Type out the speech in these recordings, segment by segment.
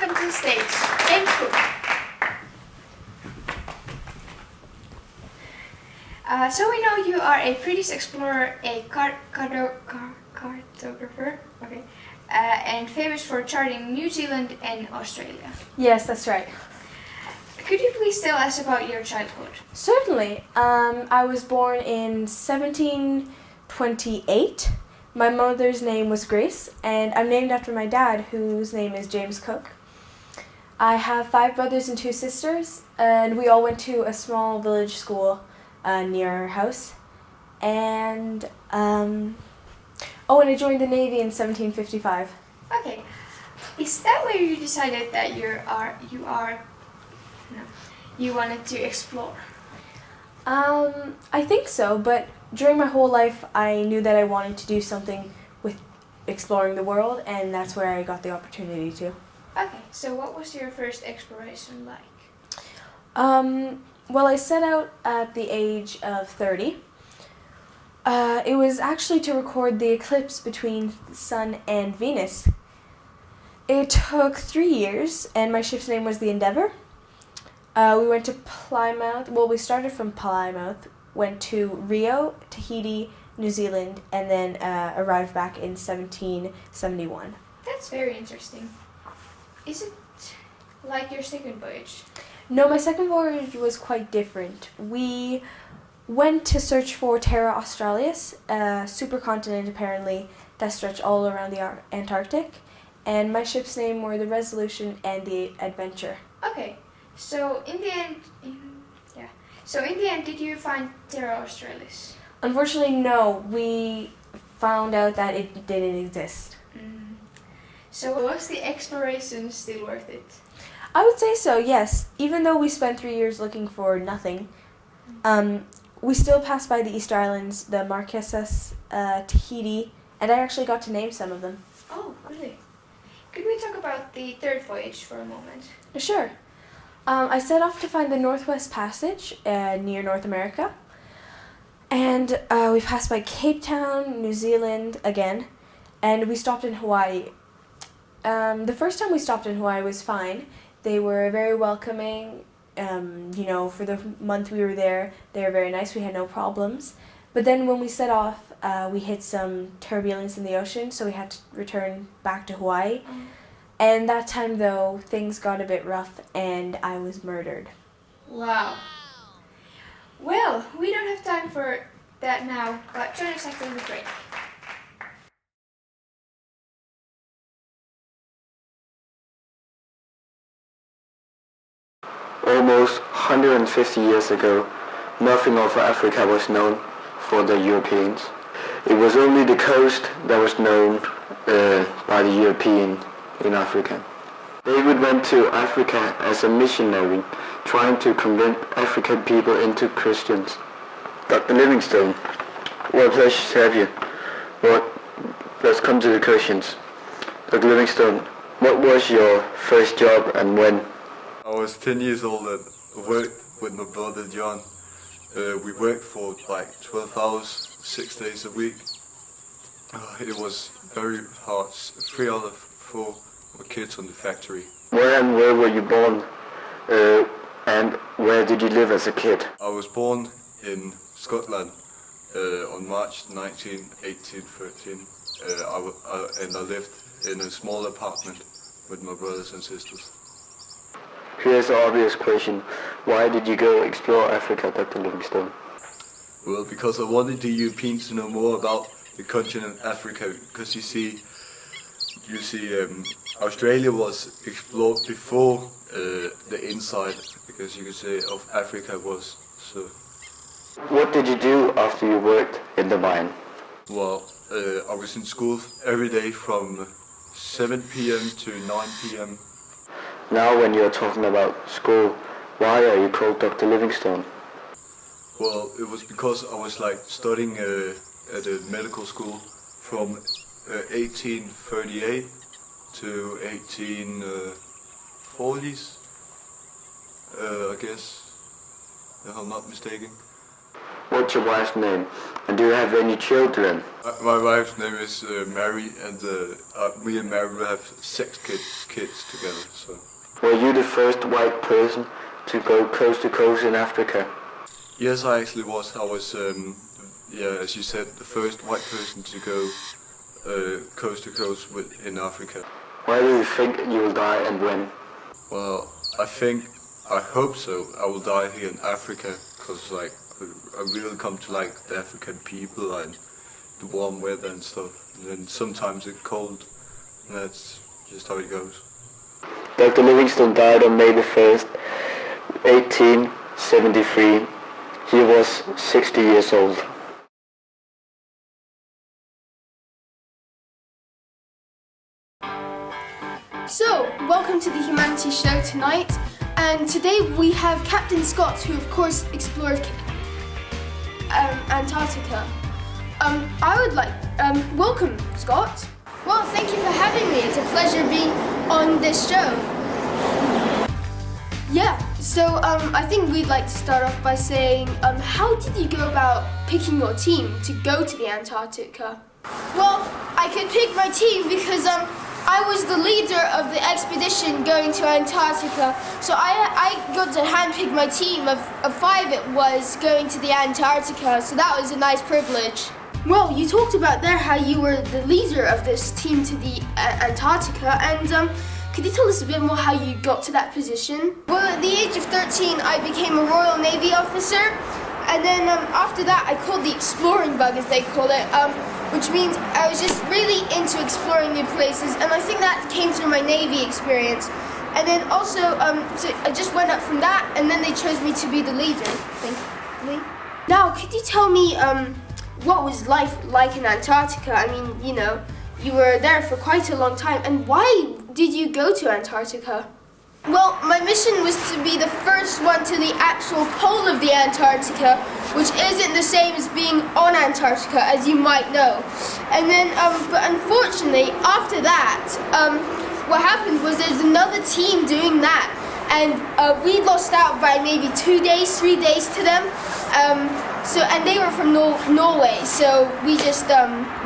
welcome to the stage, James Cook. So we know you are a British explorer, a cartographer, okay, and famous for charting New Zealand and Australia. Yes, that's right. Could you please tell us about your childhood? Certainly. I was born in 1728. My mother's name was Grace, and I'm named after my dad, whose name is James Cook. I have 5 brothers and 2 sisters, and we all went to a small village school near our house. And and I joined the Navy in 1755. Okay, is that where you decided that you wanted to explore? I think so, but during my whole life I knew that I wanted to do something with exploring the world, and that's where I got the opportunity to. Okay, so what was your first exploration like? Well, I set out at the age of 30. It was actually to record the eclipse between the Sun and Venus. It took 3 years, and my ship's name was the Endeavour. We went to Plymouth. Well, we started from Plymouth, went to Rio, Tahiti, New Zealand, and then arrived back in 1771. That's very interesting. Is it like your second voyage? No, my second voyage was quite different. We went to search for Terra Australis, a supercontinent apparently that stretched all around the Antarctic, and my ship's name were the Resolution and the Adventure. Okay, so in the end, did you find Terra Australis? Unfortunately, no. We found out that it didn't exist. So was the exploration still worth it? I would say so, yes. Even though we spent 3 years looking for nothing, we still passed by the Easter Islands, the Marquesas, Tahiti, and I actually got to name some of them. Oh, really? Could we talk about the third voyage for a moment? Sure. I set off to find the Northwest Passage near North America, and we passed by Cape Town, New Zealand again, and we stopped in Hawaii. The first time we stopped in Hawaii was fine. They were very welcoming. For the month we were there, they were very nice. We had no problems. But then when we set off, we hit some turbulence in the ocean, so we had to return back to Hawaii. And that time, though, things got a bit rough, and I was murdered. Wow. Well, we don't have time for that now, but join us after the break. Almost 150 years ago, nothing of Africa was known for the Europeans. It was only the coast that was known by the European in Africa. David went to Africa as a missionary, trying to convert African people into Christians. Dr. Livingstone, what a pleasure to have you. Let's come to the questions. Dr. Livingstone, what was your first job and when? I was 10 years old and worked with my brother John. We worked for like 12 hours, 6 days a week. It was very hard. 3 out of 4 were kids on the factory. Where and where were you born? And where did you live as a kid? I was born in Scotland on March 19, 1813. And I lived in a small apartment with my brothers and sisters. Here's an obvious question. Why did you go explore Africa, Dr. Livingstone? Well, because I wanted the Europeans to know more about the continent Africa, because you see, Australia was explored before the inside, because you could say, of Africa was so. What did you do after you worked in the mine? Well, I was in school every day from 7 p.m. to 9 p.m. Now when you're talking about school, why are you called Dr. Livingstone? Well, it was because I was like studying at a medical school from 1838 to 1840s, I guess, if I'm not mistaken. What's your wife's name? And do you have any children? My wife's name is Mary, and me and Mary will have 6 kids together. So. Were you the first white person to go coast to coast in Africa? Yes, I actually was. I was, as you said, the first white person to go coast to coast in Africa. Why do you think you will die and when? Well, I hope so. I will die here in Africa because, like, I really come to like the African people and the warm weather and stuff. And then sometimes it's cold, and that's just how it goes. Dr. Livingstone died on May the 1st, 1873. He was 60 years old. So, welcome to the Humanities show tonight, and today we have Captain Scott, who of course explored Antarctica. I would like, welcome Scott. Well, thank you for having me. It's a pleasure being on this show. Yeah, so I think we'd like to start off by saying, how did you go about picking your team to go to the Antarctica? Well, I could pick my team because I was the leader of the expedition going to Antarctica, so I got to handpick my team of 5 it was going to the Antarctica, so that was a nice privilege. Well, you talked about there how you were the leader of this team to the Antarctica, and could you tell us a bit more how you got to that position? Well, at the age of 13, I became a Royal Navy officer, and then after that I called the exploring bug, as they call it, which means I was just really into exploring new places, and I think that came through my Navy experience. And then also, so I just went up from that, and then they chose me to be the leader, thankfully. Now, could you tell me what was life like in Antarctica? I mean, you know, you were there for quite a long time, and why did you go to Antarctica? Well, my mission was to be the first one to the actual pole of the Antarctica, which isn't the same as being on Antarctica, as you might know. And then, but unfortunately, after that, what happened was there's another team doing that, and we lost out by maybe 2 days, 3 days to them. And they were from Norway, so we just,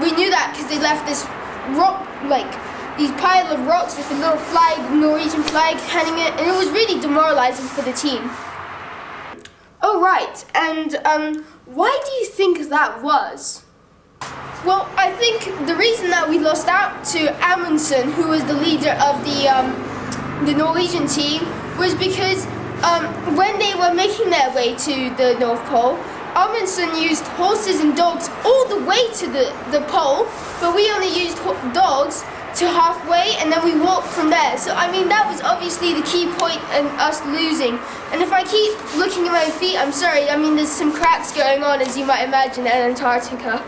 we knew that because they left this rock, like, these pile of rocks with a little flag, Norwegian flag, hanging it, and it was really demoralizing for the team. Oh right, and why do you think that was? Well, I think the reason that we lost out to Amundsen, who was the leader of the Norwegian team, was because when they were making their way to the North Pole, Amundsen used horses and dogs all the way to the pole, but we only used dogs to halfway, and then we walked from there. So I mean, that was obviously the key point in us losing. And if I keep looking at my feet, I'm sorry, I mean there's some cracks going on, as you might imagine, at Antarctica.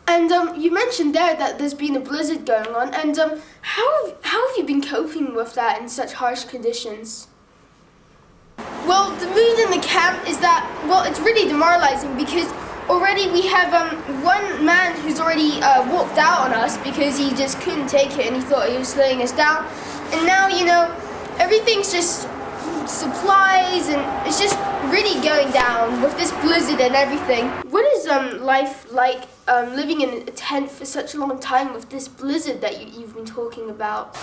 And you mentioned there that there's been a blizzard going on, and how have you been coping with that in such harsh conditions? Well, the mood in the camp is that, well, it's really demoralizing because already we have one man who's already walked out on us because he just couldn't take it and he thought he was slowing us down. And now, you know, everything's just supplies and it's just really going down with this blizzard and everything. What is life like living in a tent for such a long time with this blizzard that you've been talking about?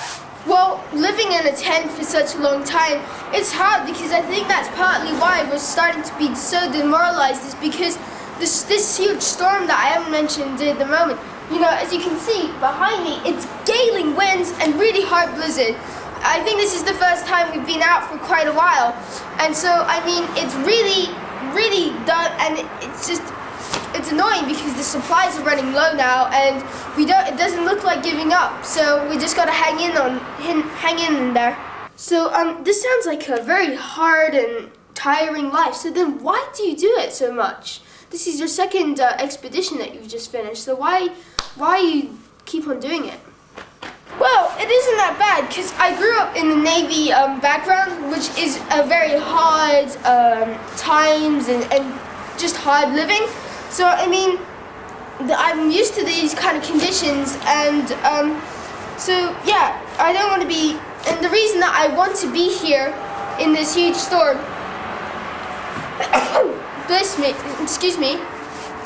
Well, living in a tent for such a long time, it's hard because I think that's partly why we're starting to be so demoralized, is because this huge storm that I haven't mentioned at the moment, you know, as you can see behind me, it's galing winds and really hard blizzard. I think this is the first time we've been out for quite a while, and so I mean it's really done, and it's annoying because the supplies are running low now, and it doesn't look like giving up, so we just gotta hang in there. So this sounds like a very hard and tiring life. So then why do you do it so much? This is your second expedition that you've just finished, so why you keep on doing it? Well, it isn't that bad because I grew up in the Navy background, which is a very hard times and just hard living. So I mean, I'm used to these kind of conditions, and so yeah, I don't want to be. And the reason that I want to be here in this huge storm, this, excuse me,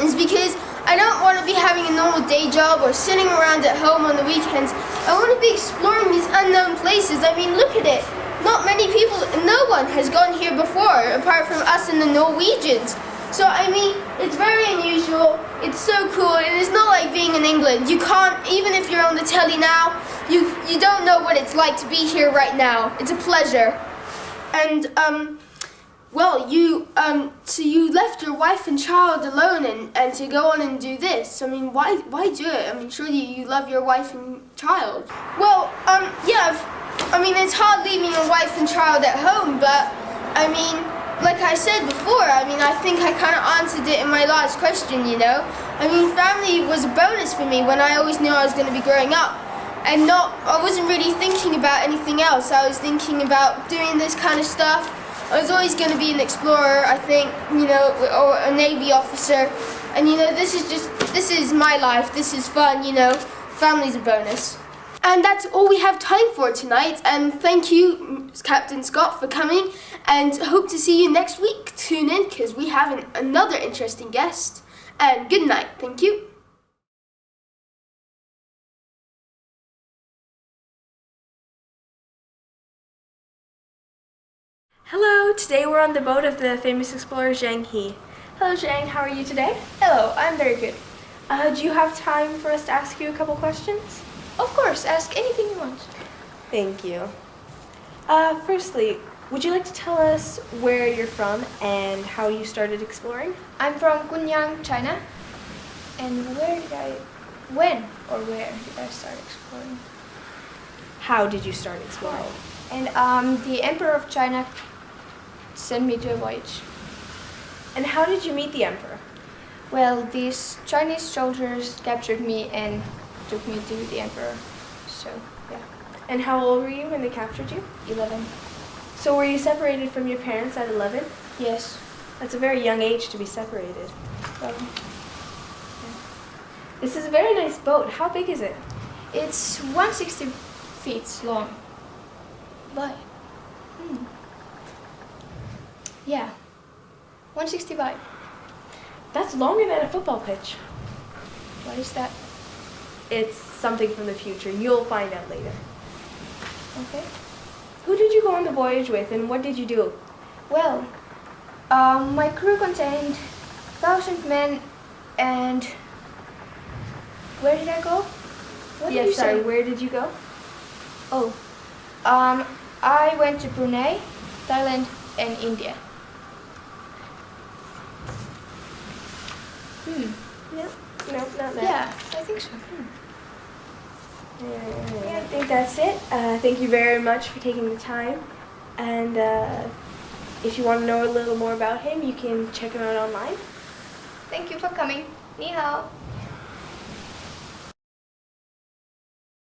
is because I don't want to be having a normal day job or sitting around at home on the weekends. I want to be exploring these unknown places. I mean, look at it. Not many people, no one has gone here before apart from us and the Norwegians. So, I mean, it's very unusual. It's so cool, and it's not like being in England. You can't, even if you're on the telly now, you don't know what it's like to be here right now. It's a pleasure. And, well, so you left your wife and child alone and to go on and do this. I mean, why do it? I mean, surely you love your wife and child. Well, yeah, I mean, it's hard leaving your wife and child at home, but, I mean, like I said before, I mean, I think I kind of answered it in my last question, you know? I mean, family was a bonus for me when I always knew I was going to be growing up. And I wasn't really thinking about anything else. I was thinking about doing this kind of stuff. I was always going to be an explorer, I think, you know, or a Navy officer. And, you know, this is my life. This is fun, you know. Family's a bonus. And that's all we have time for tonight. And thank you, Captain Scott, for coming. And hope to see you next week. Tune in, because we have another interesting guest. And good night. Thank you. Hello, today we're on the boat of the famous explorer Zhang He. Hello Zhang, how are you today? Hello, I'm very good. Do you have time for us to ask you a couple questions? Of course, ask anything you want. Thank you. Firstly, would you like to tell us where you're from and how you started exploring? I'm from Gunyang, China. And where did I start exploring? How did you start exploring? And the Emperor of China sent me to a voyage. And how did you meet the emperor? Well, these Chinese soldiers captured me and took me to the emperor. So, yeah. And how old were you when they captured you? 11. So were you separated from your parents at 11? Yes. That's a very young age to be separated. Well, This is a very nice boat. How big is it? it's 160 feet long. Wide. Yeah. 165. That's longer than a football pitch. What is that? It's something from the future. You'll find out later. Okay. Who did you go on the voyage with and what did you do? Well, my crew contained 1,000 men, and where did I go? What did you say? Where did you go? Oh, I went to Brunei, Thailand, and India. No, not that. Yeah, I think so. Yeah, I think that's it. Thank you very much for taking the time. And if you want to know a little more about him, you can check him out online. Thank you for coming. Ni hao.